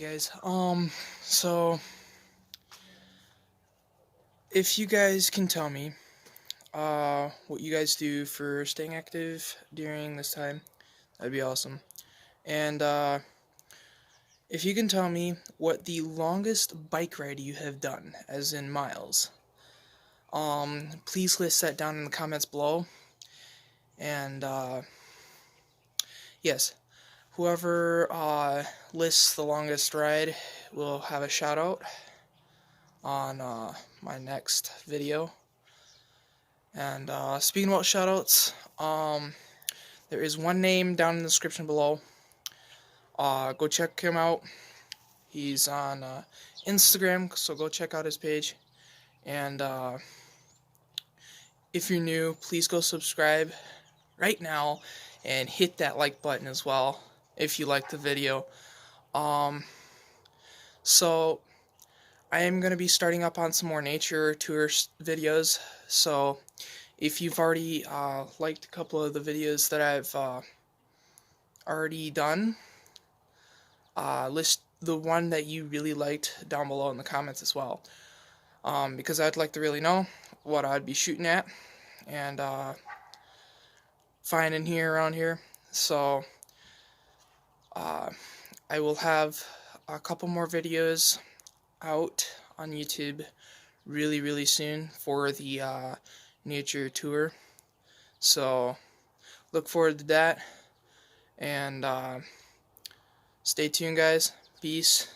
guys. So if you guys can tell me, what you guys do for staying active during this time, that'd be awesome. And, if you can tell me what the longest bike ride you have done, as in miles, please list that down in the comments below. And, yes, whoever, lists the longest ride will have a shout out on, my next video. And speaking about shoutouts, there is one name down in the description below. Go check him out. He's on Instagram, so go check out his page. And if you're new, please go subscribe right now and hit that like button as well if you like the video. So I am going to be starting up on some more nature tour videos, so if you've already liked a couple of the videos that I've already done, list the one that you really liked down below in the comments as well, because I'd like to really know what I'd be shooting at and finding here around here. So I will have a couple more videos out on YouTube really soon for the nature tour, so look forward to that. And stay tuned, guys. Peace.